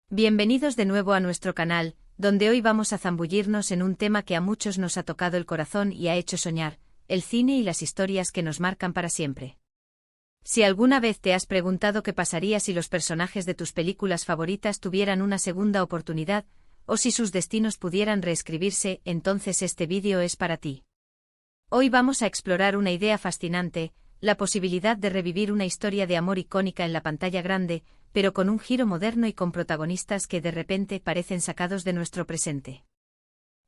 Bienvenidos de nuevo a nuestro canal, donde hoy vamos a zambullirnos en un tema que a muchos nos ha tocado el corazón y ha hecho soñar, el cine y las historias que nos marcan para siempre. Si alguna vez te has preguntado qué pasaría si los personajes de tus películas favoritas tuvieran una segunda oportunidad, o si sus destinos pudieran reescribirse, entonces este vídeo es para ti. Hoy vamos a explorar una idea fascinante, la posibilidad de revivir una historia de amor icónica en la pantalla grande, pero con un giro moderno y con protagonistas que de repente parecen sacados de nuestro presente.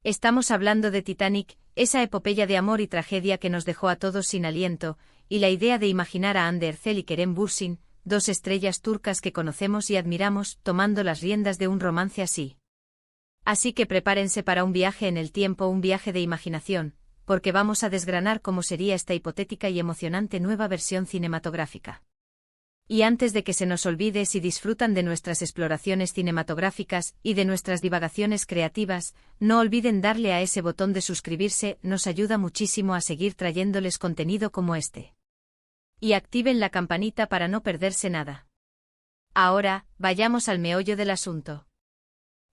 Estamos hablando de Titanic, esa epopeya de amor y tragedia que nos dejó a todos sin aliento, y la idea de imaginar a Hande Erçel y Kerem Bürsin, dos estrellas turcas que conocemos y admiramos, tomando las riendas de un romance así. Así que prepárense para un viaje en el tiempo, un viaje de imaginación, porque vamos a desgranar cómo sería esta hipotética y emocionante nueva versión cinematográfica. Y antes de que se nos olvide, si disfrutan de nuestras exploraciones cinematográficas y de nuestras divagaciones creativas, no olviden darle a ese botón de suscribirse, nos ayuda muchísimo a seguir trayéndoles contenido como este. Y activen la campanita para no perderse nada. Ahora, vayamos al meollo del asunto.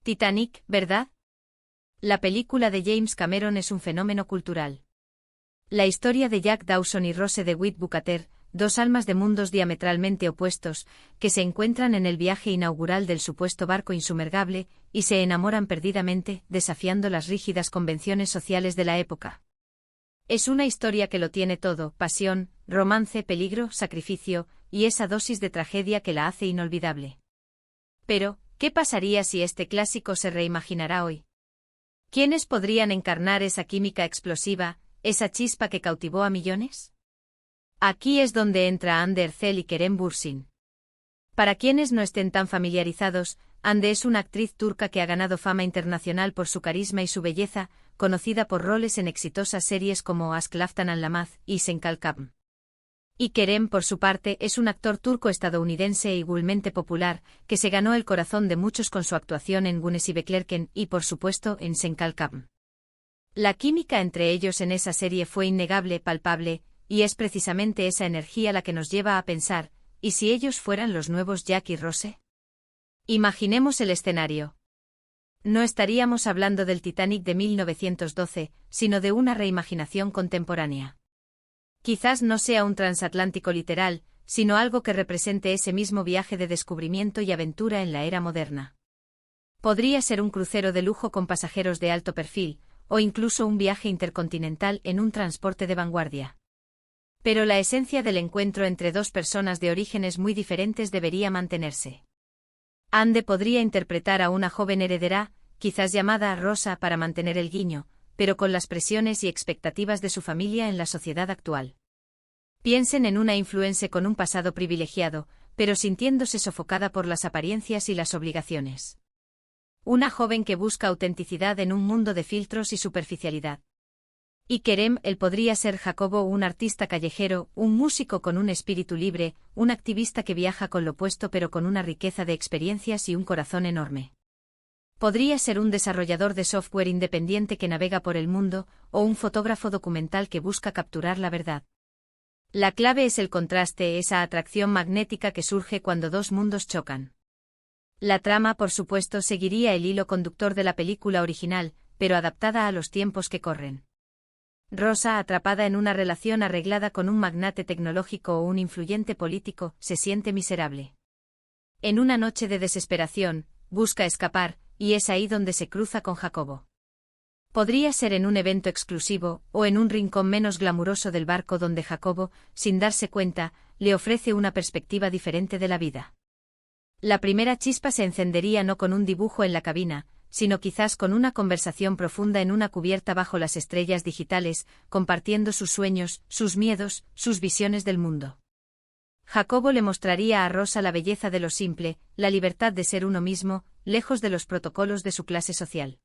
Titanic, ¿verdad? La película de James Cameron es un fenómeno cultural. La historia de Jack Dawson y Rose DeWitt Bukater, dos almas de mundos diametralmente opuestos, que se encuentran en el viaje inaugural del supuesto barco insumergable, y se enamoran perdidamente, desafiando las rígidas convenciones sociales de la época. Es una historia que lo tiene todo: pasión, romance, peligro, sacrificio, y esa dosis de tragedia que la hace inolvidable. Pero, ¿qué pasaría si este clásico se reimaginara hoy? ¿Quiénes podrían encarnar esa química explosiva, esa chispa que cautivó a millones? Aquí es donde entra Hande Erçel y Kerem Bürsin. Para quienes no estén tan familiarizados, Hande es una actriz turca que ha ganado fama internacional por su carisma y su belleza, conocida por roles en exitosas series como Aşk Laftan Anlamaz y Sen Kalkam. Y Kerem, por su parte, es un actor turco-estadounidense e igualmente popular, que se ganó el corazón de muchos con su actuación en Güneşi Beklerken y, por supuesto, en Sen Kalkam. La química entre ellos en esa serie fue innegable, palpable, y es precisamente esa energía la que nos lleva a pensar, ¿y si ellos fueran los nuevos Jack y Rose? Imaginemos el escenario. No estaríamos hablando del Titanic de 1912, sino de una reimaginación contemporánea. Quizás no sea un transatlántico literal, sino algo que represente ese mismo viaje de descubrimiento y aventura en la era moderna. Podría ser un crucero de lujo con pasajeros de alto perfil, o incluso un viaje intercontinental en un transporte de vanguardia. Pero la esencia del encuentro entre dos personas de orígenes muy diferentes debería mantenerse. Hande podría interpretar a una joven heredera, quizás llamada Rosa para mantener el guiño, pero con las presiones y expectativas de su familia en la sociedad actual. Piensen en una influencer con un pasado privilegiado, pero sintiéndose sofocada por las apariencias y las obligaciones. Una joven que busca autenticidad en un mundo de filtros y superficialidad. Y Kerem, él podría ser Jacobo, un artista callejero, un músico con un espíritu libre, un activista que viaja con lo opuesto pero con una riqueza de experiencias y un corazón enorme. Podría ser un desarrollador de software independiente que navega por el mundo, o un fotógrafo documental que busca capturar la verdad. La clave es el contraste, esa atracción magnética que surge cuando dos mundos chocan. La trama, por supuesto, seguiría el hilo conductor de la película original, pero adaptada a los tiempos que corren. Rosa, atrapada en una relación arreglada con un magnate tecnológico o un influyente político, se siente miserable. En una noche de desesperación, busca escapar, y es ahí donde se cruza con Jacobo. Podría ser en un evento exclusivo, o en un rincón menos glamuroso del barco donde Jacobo, sin darse cuenta, le ofrece una perspectiva diferente de la vida. La primera chispa se encendería no con un dibujo en la cabina, sino quizás con una conversación profunda en una cubierta bajo las estrellas digitales, compartiendo sus sueños, sus miedos, sus visiones del mundo. Jacobo le mostraría a Rosa la belleza de lo simple, la libertad de ser uno mismo, lejos de los protocolos de su clase social.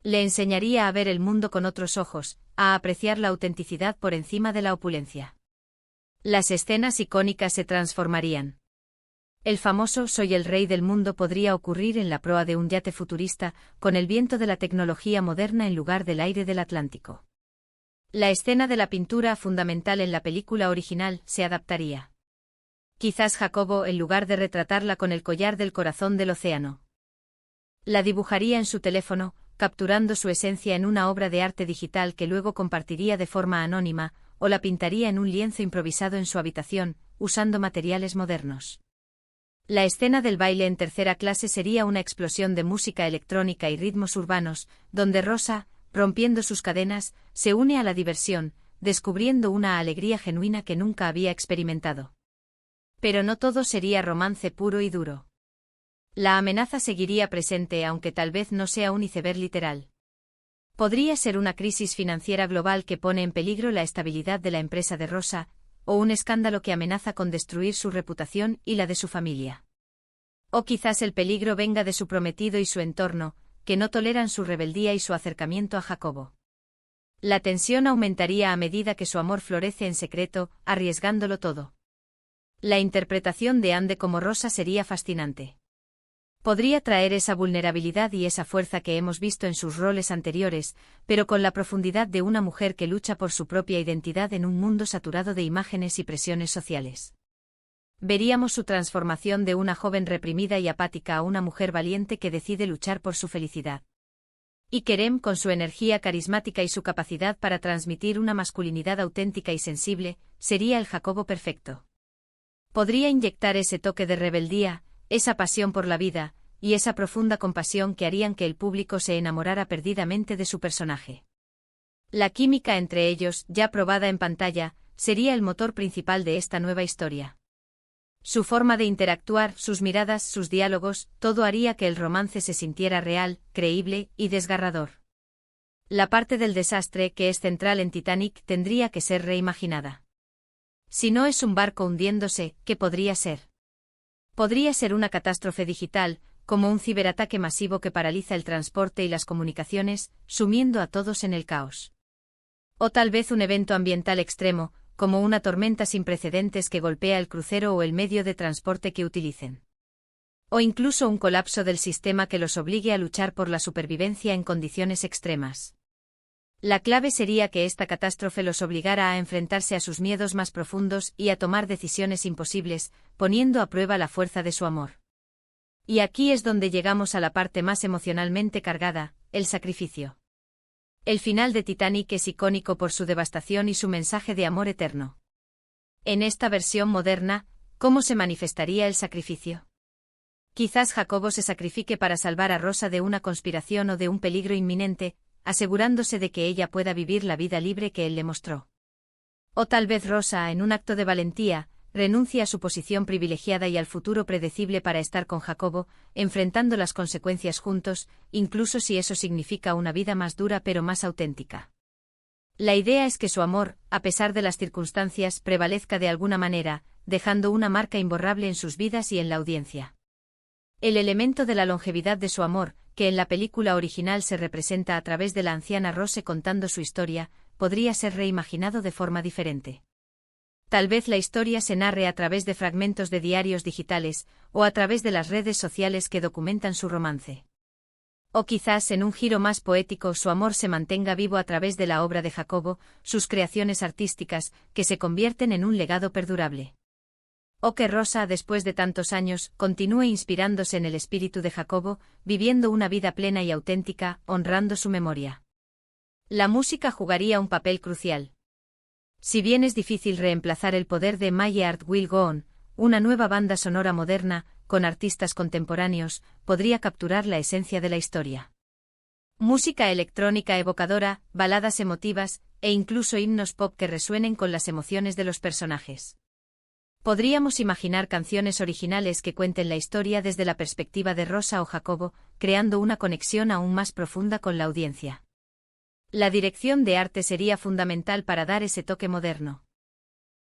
Le enseñaría a ver el mundo con otros ojos, a apreciar la autenticidad por encima de la opulencia. Las escenas icónicas se transformarían. El famoso "Soy el rey del mundo" podría ocurrir en la proa de un yate futurista, con el viento de la tecnología moderna en lugar del aire del Atlántico. La escena de la pintura, fundamental en la película original, se adaptaría. Quizás Jacobo, en lugar de retratarla con el collar del corazón del océano, La dibujaría en su teléfono, capturando su esencia en una obra de arte digital que luego compartiría de forma anónima, o la pintaría en un lienzo improvisado en su habitación, usando materiales modernos. La escena del baile en tercera clase sería una explosión de música electrónica y ritmos urbanos, donde Rosa, rompiendo sus cadenas, se une a la diversión, descubriendo una alegría genuina que nunca había experimentado. Pero no todo sería romance puro y duro. La amenaza seguiría presente, aunque tal vez no sea un iceberg literal. Podría ser una crisis financiera global que pone en peligro la estabilidad de la empresa de Rosa, o un escándalo que amenaza con destruir su reputación y la de su familia. O quizás el peligro venga de su prometido y su entorno, que no toleran su rebeldía y su acercamiento a Jacobo. La tensión aumentaría a medida que su amor florece en secreto, arriesgándolo todo. La interpretación de Ande como Rosa sería fascinante. Podría traer esa vulnerabilidad y esa fuerza que hemos visto en sus roles anteriores, pero con la profundidad de una mujer que lucha por su propia identidad en un mundo saturado de imágenes y presiones sociales. Veríamos su transformación de una joven reprimida y apática a una mujer valiente que decide luchar por su felicidad. Y Kerem, con su energía carismática y su capacidad para transmitir una masculinidad auténtica y sensible, sería el Jacobo perfecto. Podría inyectar ese toque de rebeldía, esa pasión por la vida, y esa profunda compasión que harían que el público se enamorara perdidamente de su personaje. La química entre ellos, ya probada en pantalla, sería el motor principal de esta nueva historia. Su forma de interactuar, sus miradas, sus diálogos, todo haría que el romance se sintiera real, creíble y desgarrador. La parte del desastre que es central en Titanic tendría que ser reimaginada. Si no es un barco hundiéndose, ¿qué podría ser? Podría ser una catástrofe digital, como un ciberataque masivo que paraliza el transporte y las comunicaciones, sumiendo a todos en el caos. O tal vez un evento ambiental extremo, como una tormenta sin precedentes que golpea el crucero o el medio de transporte que utilicen. O incluso un colapso del sistema que los obligue a luchar por la supervivencia en condiciones extremas. La clave sería que esta catástrofe los obligara a enfrentarse a sus miedos más profundos y a tomar decisiones imposibles, poniendo a prueba la fuerza de su amor. Y aquí es donde llegamos a la parte más emocionalmente cargada, el sacrificio. El final de Titanic es icónico por su devastación y su mensaje de amor eterno. En esta versión moderna, ¿cómo se manifestaría el sacrificio? Quizás Jacobo se sacrifique para salvar a Rosa de una conspiración o de un peligro inminente, asegurándose de que ella pueda vivir la vida libre que él le mostró. O tal vez Rosa, en un acto de valentía, renuncie a su posición privilegiada y al futuro predecible para estar con Jacobo, enfrentando las consecuencias juntos, incluso si eso significa una vida más dura pero más auténtica. La idea es que su amor, a pesar de las circunstancias, prevalezca de alguna manera, dejando una marca imborrable en sus vidas y en la audiencia. El elemento de la longevidad de su amor, que en la película original se representa a través de la anciana Rose contando su historia, podría ser reimaginado de forma diferente. Tal vez la historia se narre a través de fragmentos de diarios digitales, o a través de las redes sociales que documentan su romance. O quizás en un giro más poético su amor se mantenga vivo a través de la obra de Jacobo, sus creaciones artísticas, que se convierten en un legado perdurable. O que Rosa, después de tantos años, continúe inspirándose en el espíritu de Jacobo, viviendo una vida plena y auténtica, honrando su memoria. La música jugaría un papel crucial. Si bien es difícil reemplazar el poder de My Heart Will Go On, una nueva banda sonora moderna, con artistas contemporáneos, podría capturar la esencia de la historia. Música electrónica evocadora, baladas emotivas, e incluso himnos pop que resuenen con las emociones de los personajes. Podríamos imaginar canciones originales que cuenten la historia desde la perspectiva de Rosa o Jacobo, creando una conexión aún más profunda con la audiencia. La dirección de arte sería fundamental para dar ese toque moderno.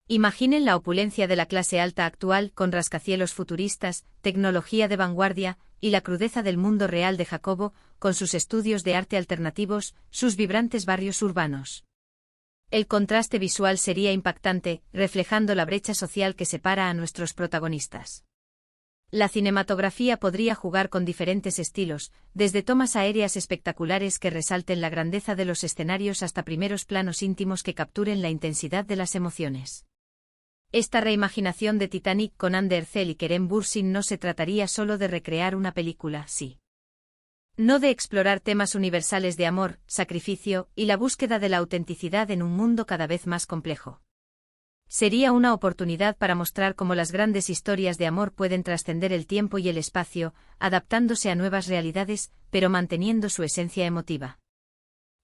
Imaginen la opulencia de la clase alta actual con rascacielos futuristas, tecnología de vanguardia, y la crudeza del mundo real de Jacobo, con sus estudios de arte alternativos, sus vibrantes barrios urbanos. El contraste visual sería impactante, reflejando la brecha social que separa a nuestros protagonistas. La cinematografía podría jugar con diferentes estilos, desde tomas aéreas espectaculares que resalten la grandeza de los escenarios hasta primeros planos íntimos que capturen la intensidad de las emociones. Esta reimaginación de Titanic con Ander Erzel y Kerem Bürsin no se trataría solo de recrear una película, sí. no de explorar temas universales de amor, sacrificio y la búsqueda de la autenticidad en un mundo cada vez más complejo. Sería una oportunidad para mostrar cómo las grandes historias de amor pueden trascender el tiempo y el espacio, adaptándose a nuevas realidades, pero manteniendo su esencia emotiva.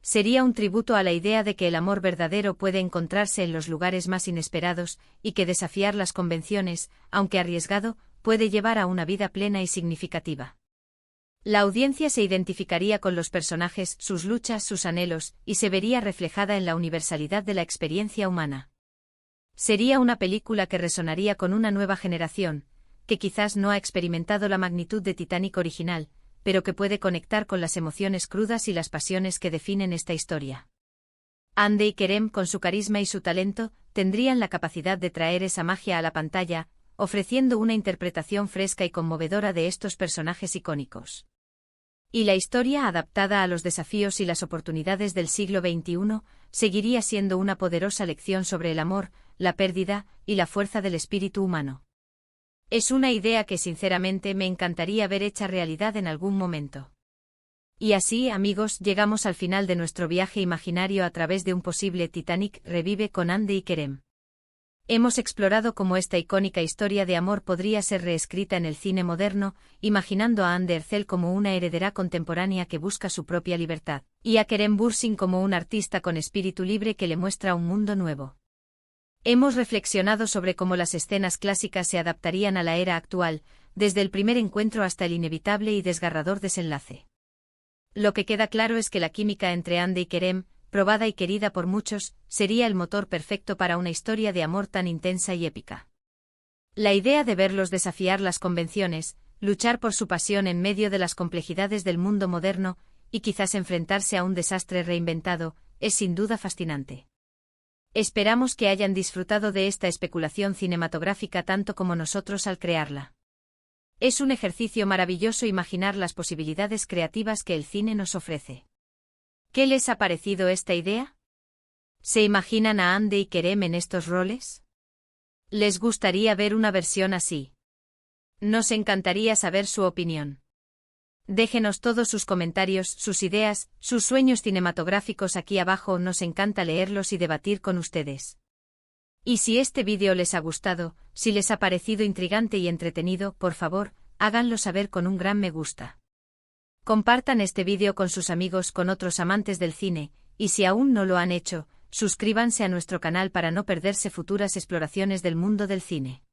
Sería un tributo a la idea de que el amor verdadero puede encontrarse en los lugares más inesperados, y que desafiar las convenciones, aunque arriesgado, puede llevar a una vida plena y significativa. La audiencia se identificaría con los personajes, sus luchas, sus anhelos, y se vería reflejada en la universalidad de la experiencia humana. Sería una película que resonaría con una nueva generación, que quizás no ha experimentado la magnitud de Titanic original, pero que puede conectar con las emociones crudas y las pasiones que definen esta historia. Andy y Kerem, con su carisma y su talento, tendrían la capacidad de traer esa magia a la pantalla, ofreciendo una interpretación fresca y conmovedora de estos personajes icónicos. Y la historia, adaptada a los desafíos y las oportunidades del siglo XXI, seguiría siendo una poderosa lección sobre el amor, la pérdida y la fuerza del espíritu humano. Es una idea que sinceramente me encantaría ver hecha realidad en algún momento. Y así, amigos, llegamos al final de nuestro viaje imaginario a través de un posible Titanic revive con Andy y Kerem. Hemos explorado cómo esta icónica historia de amor podría ser reescrita en el cine moderno, imaginando a Andy Ercel como una heredera contemporánea que busca su propia libertad, y a Kerem Bürsin como un artista con espíritu libre que le muestra un mundo nuevo. Hemos reflexionado sobre cómo las escenas clásicas se adaptarían a la era actual, desde el primer encuentro hasta el inevitable y desgarrador desenlace. Lo que queda claro es que la química entre Andy y Kerem, probada y querida por muchos, sería el motor perfecto para una historia de amor tan intensa y épica. La idea de verlos desafiar las convenciones, luchar por su pasión en medio de las complejidades del mundo moderno, y quizás enfrentarse a un desastre reinventado, es sin duda fascinante. Esperamos que hayan disfrutado de esta especulación cinematográfica tanto como nosotros al crearla. Es un ejercicio maravilloso imaginar las posibilidades creativas que el cine nos ofrece. ¿Qué les ha parecido esta idea? ¿Se imaginan a Andy y Kerem en estos roles? ¿Les gustaría ver una versión así? Nos encantaría saber su opinión. Déjenos todos sus comentarios, sus ideas, sus sueños cinematográficos aquí abajo, nos encanta leerlos y debatir con ustedes. Y si este vídeo les ha gustado, si les ha parecido intrigante y entretenido, por favor, háganlo saber con un gran me gusta. Compartan este vídeo con sus amigos, con otros amantes del cine, y si aún no lo han hecho, suscríbanse a nuestro canal para no perderse futuras exploraciones del mundo del cine.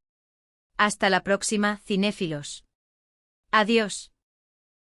Hasta la próxima, cinéfilos. Adiós.